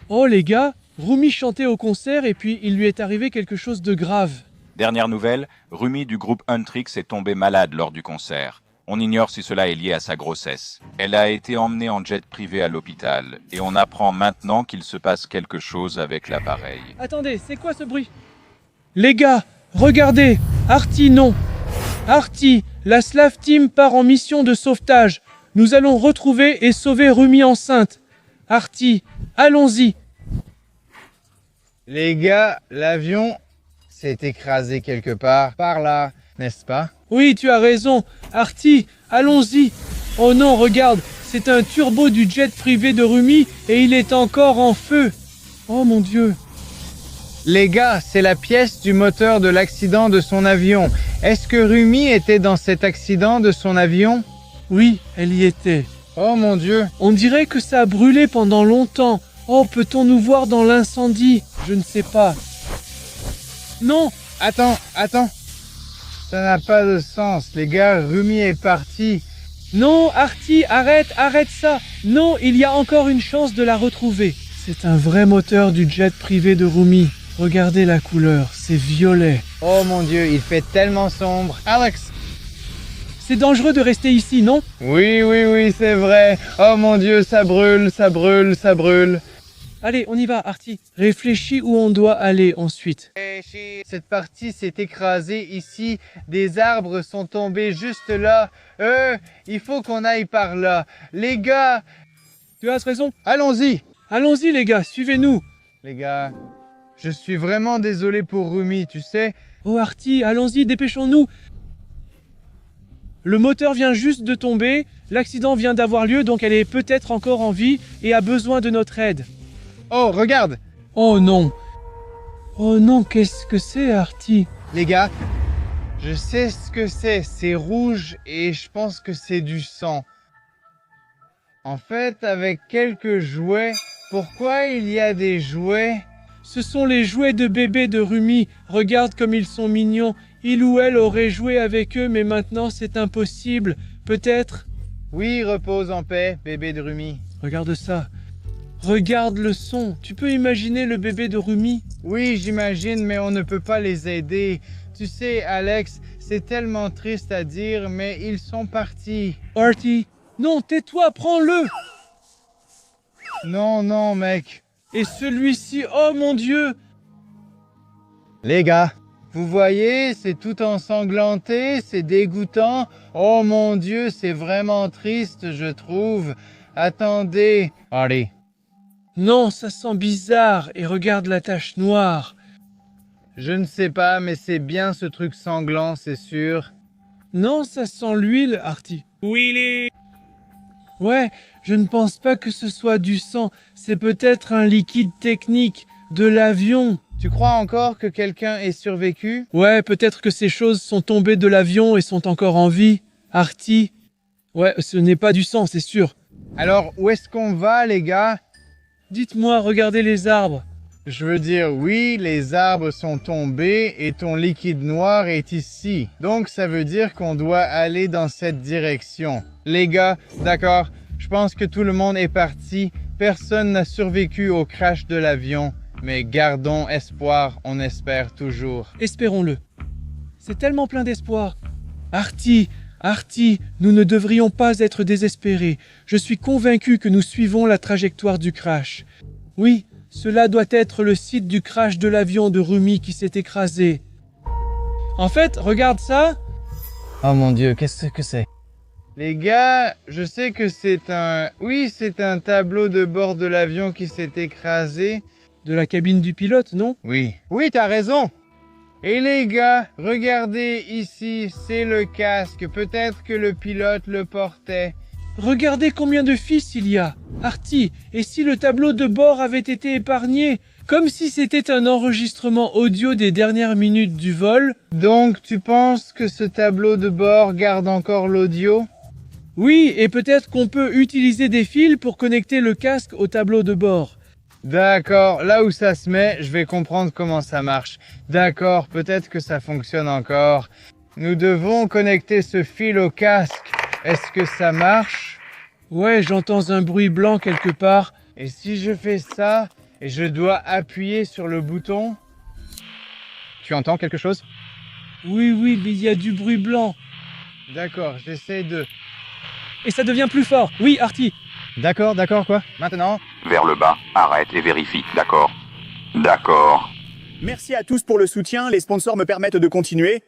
Oh les gars, Rumi chantait au concert et puis il lui est arrivé quelque chose de grave. Dernière nouvelle, Rumi du groupe Huntrix est tombée malade lors du concert. On ignore si cela est lié à sa grossesse. Elle a été emmenée en jet privé à l'hôpital et on apprend maintenant qu'il se passe quelque chose avec l'appareil. Attendez, c'est quoi ce bruit? Les gars, regardez! Artie, non! Artie, la Slav Team part en mission de sauvetage. Nous allons retrouver et sauver Rumi enceinte. Artie, allons-y! Les gars, l'avion s'est écrasé quelque part, par là, n'est-ce pas? Oui, tu as raison. Artie, allons-y. Oh non, regarde, c'est un turbo du jet privé de Rumi et il est encore en feu. Oh mon Dieu. Les gars, c'est la pièce du moteur de l'accident de son avion. Est-ce que Rumi était dans cet accident de son avion? Oui, elle y était. Oh mon Dieu. On dirait que ça a brûlé pendant longtemps. Oh, peut-on nous voir dans l'incendie? Je ne sais pas. Non! Attends. Ça n'a pas de sens. Les gars, Rumi est parti. Non, Artie, arrête ça. Non, il y a encore une chance de la retrouver. C'est un vrai moteur du jet privé de Rumi. Regardez la couleur, c'est violet. Oh mon Dieu, il fait tellement sombre. Alex! C'est dangereux de rester ici, non? Oui, c'est vrai. Oh mon Dieu, ça brûle. Allez, on y va, Artie. Réfléchis où on doit aller ensuite. Cette partie s'est écrasée ici. Des arbres sont tombés juste là. Il faut qu'on aille par là. Les gars, Tu as raison. allons-y. Allons-y, les gars, suivez-nous. Les gars, je suis vraiment désolé pour Rumi, tu sais. Oh, Artie, allons-y, dépêchons-nous. Le moteur vient juste de tomber. L'accident vient d'avoir lieu, donc elle est peut-être encore en vie et a besoin de notre aide. Oh, regarde. Oh non. Oh non, qu'est-ce que c'est, Artie? Les gars, je sais ce que c'est. C'est rouge et je pense que c'est du sang. En fait, avec quelques jouets, pourquoi il y a des jouets? Ce sont les jouets de bébé de Rumi. Regarde comme ils sont mignons. Il ou elle aurait joué avec eux, mais maintenant c'est impossible. Peut-être... Oui, repose en paix, bébé de Rumi. Regarde ça. Regarde le son. Tu peux imaginer le bébé de Rumi? Oui, j'imagine, mais on ne peut pas les aider. Tu sais, Alex, c'est tellement triste à dire, mais ils sont partis. Artie, non, tais-toi, prends-le. Non, mec. Et celui-ci, oh mon Dieu. Les gars, vous voyez, c'est tout ensanglanté, c'est dégoûtant. Oh mon Dieu, c'est vraiment triste, je trouve. Attendez. Allez. Non, ça sent bizarre. Et regarde la tache noire. Je ne sais pas, mais c'est bien ce truc sanglant, c'est sûr. Non, ça sent l'huile, Artie. Willy. Ouais, je ne pense pas que ce soit du sang. C'est peut-être un liquide technique de l'avion. Tu crois encore que quelqu'un ait survécu? Ouais, peut-être que ces choses sont tombées de l'avion et sont encore en vie. Artie. Ouais, ce n'est pas du sang, c'est sûr. Alors, où est-ce qu'on va, les gars? Dites-moi, regardez les arbres. Je veux dire, oui, les arbres sont tombés et ton liquide noir est ici. Donc, ça veut dire qu'on doit aller dans cette direction. Les gars, d'accord, je pense que tout le monde est parti. Personne n'a survécu au crash de l'avion. Mais gardons espoir, on espère toujours. Espérons-le. C'est tellement plein d'espoir. Artie, nous ne devrions pas être désespérés. Je suis convaincu que nous suivons la trajectoire du crash. Oui, cela doit être le site du crash de l'avion de Rumi qui s'est écrasé. En fait, regarde ça. Oh mon Dieu, qu'est-ce que c'est? Les gars, je sais que c'est un... Oui, c'est un tableau de bord de l'avion qui s'est écrasé. De la cabine du pilote, non? Oui. Oui, t'as raison. Et les gars, regardez ici, c'est le casque. Peut-être que le pilote le portait. Regardez combien de fils il y a. Artie, et si le tableau de bord avait été épargné? Comme si c'était un enregistrement audio des dernières minutes du vol. Donc, tu penses que ce tableau de bord garde encore l'audio? Oui, et peut-être qu'on peut utiliser des fils pour connecter le casque au tableau de bord. D'accord, là où ça se met, je vais comprendre comment ça marche. D'accord, peut-être que ça fonctionne encore. Nous devons connecter ce fil au casque. Est-ce que ça marche? Ouais, j'entends un bruit blanc quelque part. Et si je fais ça, Et je dois appuyer sur le bouton. Tu entends quelque chose? Oui, oui, mais il y a du bruit blanc. D'accord, j'essaie de... Et ça devient plus fort. Oui, Artie. D'accord, quoi? Maintenant? Vers le bas, arrête et vérifie, d'accord? D'accord. Merci à tous pour le soutien, les sponsors me permettent de continuer.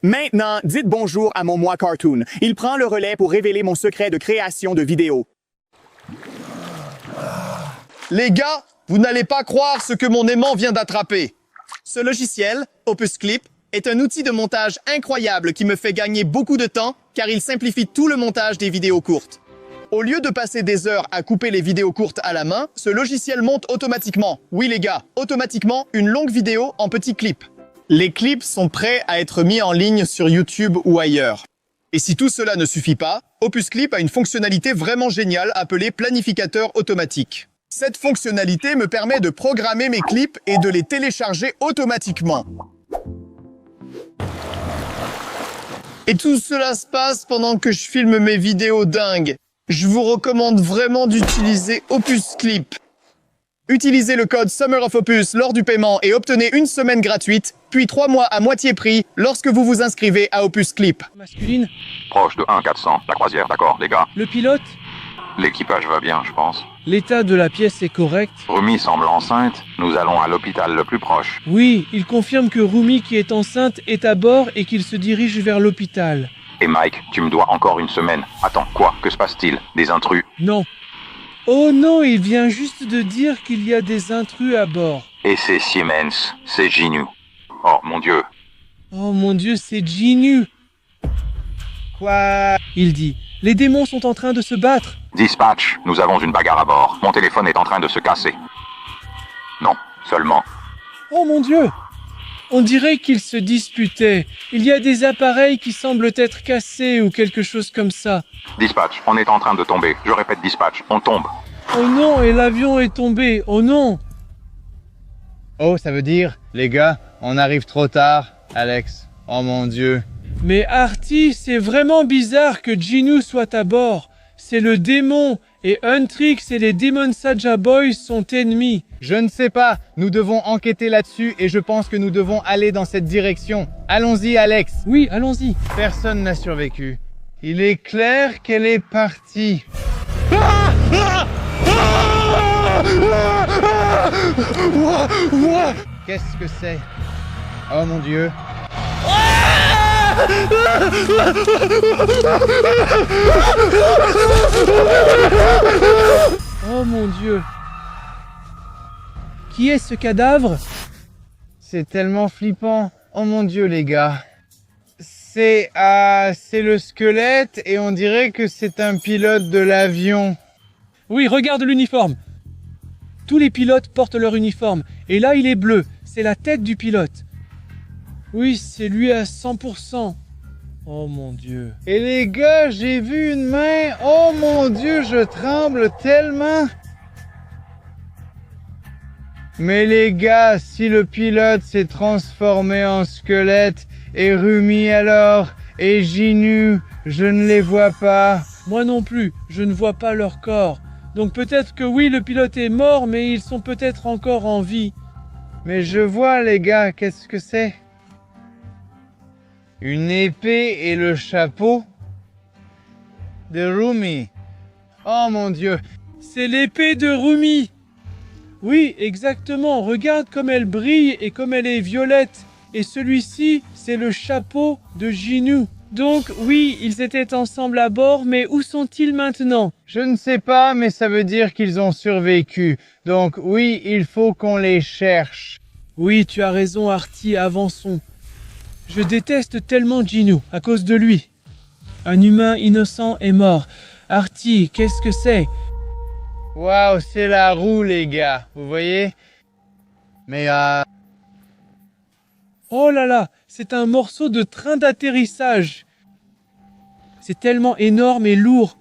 Maintenant, dites bonjour à mon moi cartoon. Il prend le relais pour révéler mon secret de création de vidéos. Les gars, vous n'allez pas croire ce que mon aimant vient d'attraper. Ce logiciel, Opus Clip, est un outil de montage incroyable qui me fait gagner beaucoup de temps car il simplifie tout le montage des vidéos courtes. Au lieu de passer des heures à couper les vidéos courtes à la main, ce logiciel monte automatiquement. Oui les gars, automatiquement une longue vidéo en petits clips. Les clips sont prêts à être mis en ligne sur YouTube ou ailleurs. Et si tout cela ne suffit pas, Opus Clip a une fonctionnalité vraiment géniale appelée planificateur automatique. Cette fonctionnalité me permet de programmer mes clips et de les télécharger automatiquement. Et tout cela se passe pendant que je filme mes vidéos dingues. Je vous recommande vraiment d'utiliser Opus Clip. Utilisez le code Summer of Opus lors du paiement et obtenez une semaine gratuite, puis 3 mois à moitié prix lorsque vous vous inscrivez à Opus Clip. Masculine. Proche de 1-400, la croisière, d'accord, les gars? Le pilote. L'équipage va bien, je pense. L'état de la pièce est correct. Rumi semble enceinte. Nous allons à l'hôpital le plus proche. Oui, il confirme que Rumi, qui est enceinte, est à bord et qu'il se dirige vers l'hôpital. Et Mike, tu me dois encore une semaine. Attends, quoi? Que se passe-t-il? Des intrus? Non. Oh non, il vient juste de dire qu'il y a des intrus à bord. Et c'est Siemens, c'est Ginu. Oh mon Dieu. Oh mon Dieu, c'est Ginu. Quoi? Il dit. Les démons sont en train de se battre. Dispatch, nous avons une bagarre à bord. Mon téléphone est en train de se casser. Non, seulement. Oh mon Dieu. On dirait qu'ils se disputaient. Il y a des appareils qui semblent être cassés ou quelque chose comme ça. Dispatch, on est en train de tomber. Je répète dispatch, on tombe. Oh non, et l'avion est tombé. Oh non. Oh, ça veut dire, les gars, on arrive trop tard, Alex. Oh mon Dieu. Mais Artie, c'est vraiment bizarre que Ginu soit à bord. C'est le démon, et Huntrix et les Demon Saja Boys sont ennemis. Je ne sais pas, nous devons enquêter là-dessus et je pense que nous devons aller dans cette direction. Allons-y, Alex. Oui, allons-y. Personne n'a survécu. Il est clair qu'elle est partie. Qu'est-ce que c'est? Oh mon Dieu. Oh mon Dieu. Qui est ce cadavre? C'est tellement flippant. Oh mon Dieu, les gars. C'est le squelette et on dirait que c'est un pilote de l'avion. Oui, regarde l'uniforme. Tous les pilotes portent leur uniforme. Et là, il est bleu. C'est la tête du pilote. Oui, c'est lui à 100%. Oh mon Dieu. Et les gars, j'ai vu une main. Oh mon Dieu, je tremble tellement. Mais les gars, si le pilote s'est transformé en squelette, et Rumi alors, et Ginu, je ne les vois pas. Moi non plus, je ne vois pas leur corps. Donc peut-être que oui, le pilote est mort, mais ils sont peut-être encore en vie. Mais je vois les gars, qu'est-ce que c'est? Une épée et le chapeau de Rumi. Oh mon Dieu. C'est l'épée de Rumi. Oui, exactement. Regarde comme elle brille et comme elle est violette. Et celui-ci, c'est le chapeau de Ginu. Donc oui, ils étaient ensemble à bord, mais où sont-ils maintenant? Je ne sais pas, mais ça veut dire qu'ils ont survécu. Donc oui, il faut qu'on les cherche. Oui, tu as raison, Artie, avançons. Je déteste tellement Ginu, à cause de lui. Un humain innocent est mort. Artie, qu'est-ce que c'est? Waouh, c'est la roue, les gars. Vous voyez? Mais Oh là là, c'est un morceau de train d'atterrissage. C'est tellement énorme et lourd.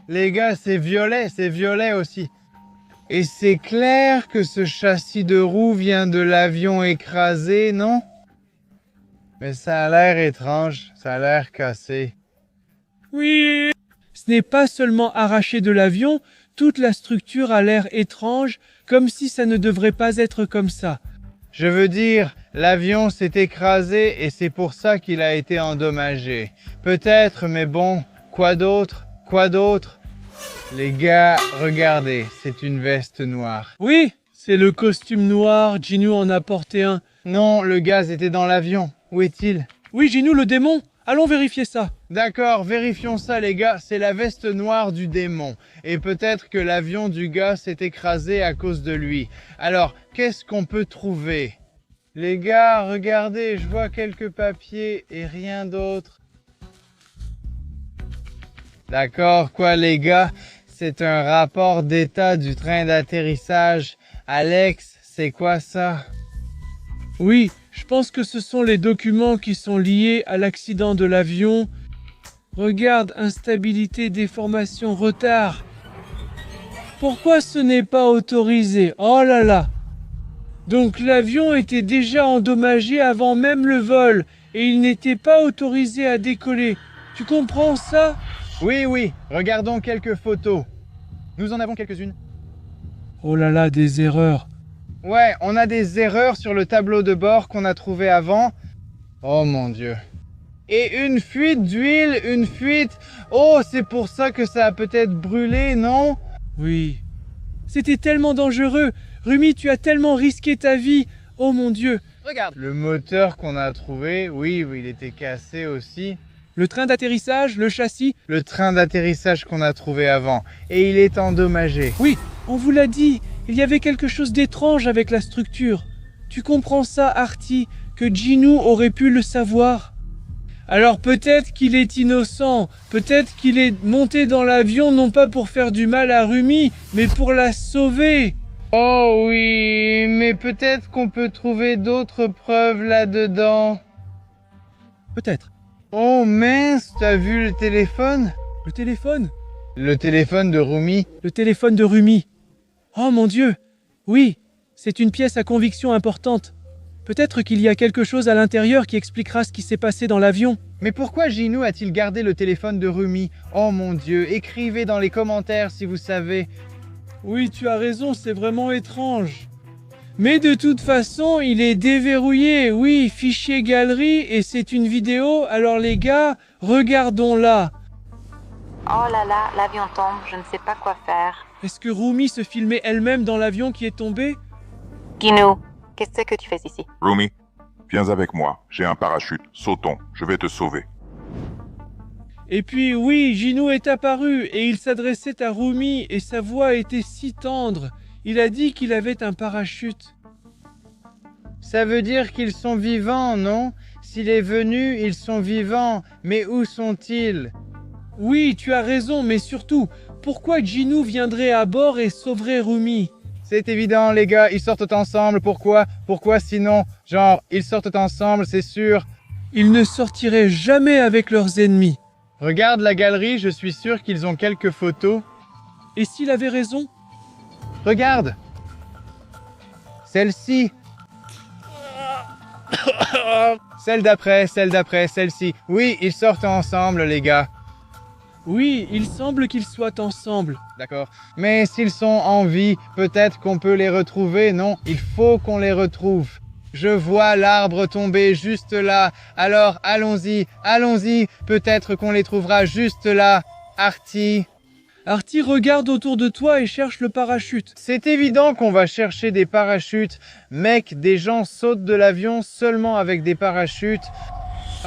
les gars, c'est violet aussi. Et c'est clair que ce châssis de roue vient de l'avion écrasé, non? Mais ça a l'air étrange, ça a l'air cassé. Oui. Ce n'est pas seulement arraché de l'avion, toute la structure a l'air étrange, comme si ça ne devrait pas être comme ça. Je veux dire, l'avion s'est écrasé et c'est pour ça qu'il a été endommagé. Peut-être, mais bon, quoi d'autre? Quoi d'autre? Les gars, regardez, c'est une veste noire. Oui, c'est le costume noir, Ginu en a porté un. Non, le gaz était dans l'avion. Où est-il? Oui, Ginu, le démon. Allons vérifier ça. D'accord, vérifions ça les gars, c'est la veste noire du démon. Et peut-être que l'avion du gars s'est écrasé à cause de lui. Alors, qu'est-ce qu'on peut trouver? Les gars, regardez, je vois quelques papiers et rien d'autre. D'accord, quoi les gars? C'est un rapport d'état du train d'atterrissage. Alex, c'est quoi ça? Oui, je pense que ce sont les documents qui sont liés à l'accident de l'avion. Regarde, instabilité, déformation, retard. Pourquoi ce n'est pas autorisé? Oh là là! Donc l'avion était déjà endommagé avant même le vol et il n'était pas autorisé à décoller. Tu comprends ça? Oui, regardons quelques photos. Nous en avons quelques-unes. Oh là là, des erreurs. Ouais, on a des erreurs sur le tableau de bord qu'on a trouvé avant. Oh mon Dieu. Et une fuite d'huile, une fuite. Oh, c'est pour ça que ça a peut-être brûlé, non? Oui. C'était tellement dangereux. Rumi, tu as tellement risqué ta vie. Oh mon Dieu. Regarde. Le moteur qu'on a trouvé, oui, il était cassé aussi. Le train d'atterrissage, le châssis. Le train d'atterrissage qu'on a trouvé avant. Et il est endommagé. Oui, on vous l'a dit. Il y avait quelque chose d'étrange avec la structure. Tu comprends ça, Artie, que Ginu aurait pu le savoir? Alors peut-être qu'il est innocent, peut-être qu'il est monté dans l'avion non pas pour faire du mal à Rumi, mais pour la sauver. Oh oui, mais peut-être qu'on peut trouver d'autres preuves là-dedans. Peut-être. Oh mince, t'as vu le téléphone? Le téléphone? Le téléphone de Rumi? Le téléphone de Rumi. Oh mon Dieu! Oui, c'est une pièce à conviction importante. Peut-être qu'il y a quelque chose à l'intérieur qui expliquera ce qui s'est passé dans l'avion. Mais pourquoi Ginu a-t-il gardé le téléphone de Rumi? Oh mon Dieu, écrivez dans les commentaires si vous savez. Oui, tu as raison, c'est vraiment étrange. Mais de toute façon, il est déverrouillé. Oui, fichier galerie et c'est une vidéo. Alors les gars, regardons-la. Oh là là, l'avion tombe, je ne sais pas quoi faire. Est-ce que Rumi se filmait elle-même dans l'avion qui est tombé? Ginu, qu'est-ce que tu fais ici? Rumi, viens avec moi. J'ai un parachute. Sautons. Je vais te sauver. Et puis oui, Ginu est apparu et il s'adressait à Rumi et sa voix était si tendre. Il a dit qu'il avait un parachute. Ça veut dire qu'ils sont vivants, non? S'il est venu, ils sont vivants. Mais où sont-ils? Oui, tu as raison, mais surtout, pourquoi Ginu viendrait à bord et sauverait Rumi? C'est évident, les gars, ils sortent ensemble. Pourquoi? Pourquoi sinon? Genre, ils sortent ensemble, c'est sûr. Ils ne sortiraient jamais avec leurs ennemis. Regarde la galerie, je suis sûr qu'ils ont quelques photos. Et s'il avait raison? Regarde! Celle-ci! Celle d'après, celle-ci. Oui, ils sortent ensemble, les gars. Oui, il semble qu'ils soient ensemble. D'accord. Mais s'ils sont en vie, peut-être qu'on peut les retrouver, non? Il faut qu'on les retrouve. Je vois l'arbre tomber juste là. Alors, allons-y, allons-y. Peut-être qu'on les trouvera juste là. Artie. Artie, regarde autour de toi et cherche le parachute. C'est évident qu'on va chercher des parachutes. Mec, des gens sautent de l'avion seulement avec des parachutes.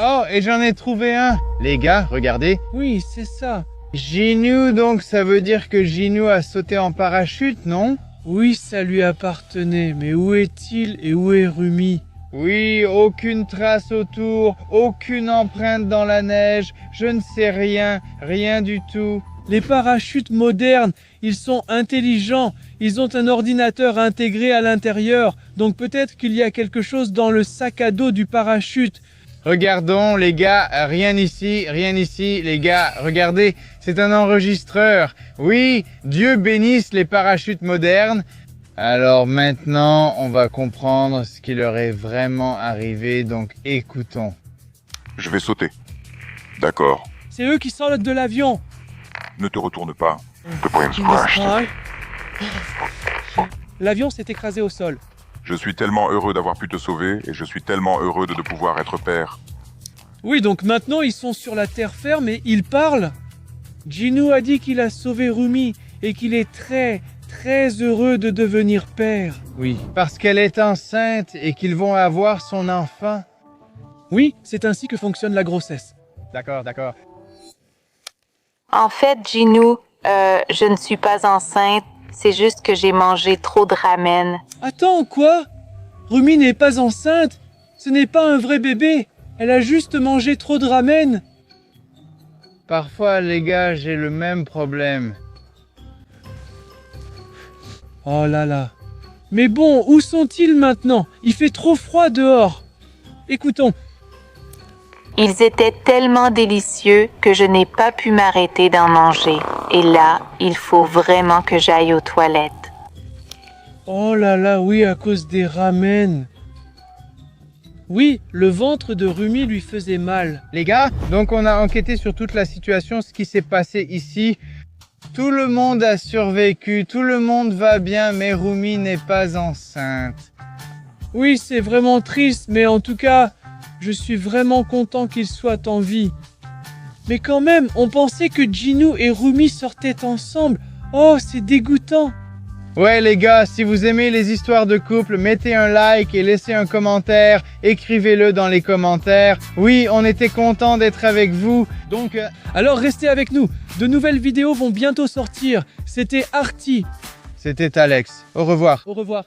Oh, et j'en ai trouvé un. Les gars, regardez. Oui, c'est ça. Ginu, donc ça veut dire que Ginu a sauté en parachute, non? Oui, ça lui appartenait, mais où est-il et où est Rumi? Oui, aucune trace autour, aucune empreinte dans la neige, je ne sais rien, rien du tout. Les parachutes modernes, ils sont intelligents, ils ont un ordinateur intégré à l'intérieur, donc peut-être qu'il y a quelque chose dans le sac à dos du parachute. Regardons les gars, rien ici, les gars, regardez, c'est un enregistreur. Oui, Dieu bénisse les parachutes modernes. Alors maintenant, on va comprendre ce qui leur est vraiment arrivé, donc écoutons. Je vais sauter. D'accord. C'est eux qui sortent de l'avion. Ne te retourne pas. The plane's crashed. l'avion s'est écrasé au sol. Je suis tellement heureux d'avoir pu te sauver et je suis tellement heureux de pouvoir être père. Oui, donc maintenant ils sont sur la terre ferme et ils parlent. Ginu a dit qu'il a sauvé Rumi et qu'il est très, très heureux de devenir père. Oui, parce qu'elle est enceinte et qu'ils vont avoir son enfant. Oui, c'est ainsi que fonctionne la grossesse. D'accord, d'accord. En fait, Ginu, je ne suis pas enceinte. C'est juste que j'ai mangé trop de ramen. Attends, quoi? Rumi n'est pas enceinte? Ce n'est pas un vrai bébé. Elle a juste mangé trop de ramen. Parfois, les gars, j'ai le même problème. Oh là là. Mais bon, où sont-ils maintenant? Il fait trop froid dehors. Écoutons. Ils étaient tellement délicieux que je n'ai pas pu m'arrêter d'en manger. Et là, il faut vraiment que j'aille aux toilettes. Oh là là, oui, à cause des ramen. Oui, le ventre de Rumi lui faisait mal. Les gars, donc on a enquêté sur toute la situation, ce qui s'est passé ici. Tout le monde a survécu, tout le monde va bien, mais Rumi n'est pas enceinte. Oui, c'est vraiment triste, mais en tout cas, je suis vraiment content qu'il soit en vie. Mais quand même, on pensait que Ginu et Rumi sortaient ensemble. Oh, c'est dégoûtant. Ouais les gars, si vous aimez les histoires de couple, mettez un like et laissez un commentaire, écrivez-le dans les commentaires. Oui, on était content d'être avec vous, donc... Alors restez avec nous, de nouvelles vidéos vont bientôt sortir. C'était Artie. C'était Alex, au revoir. Au revoir.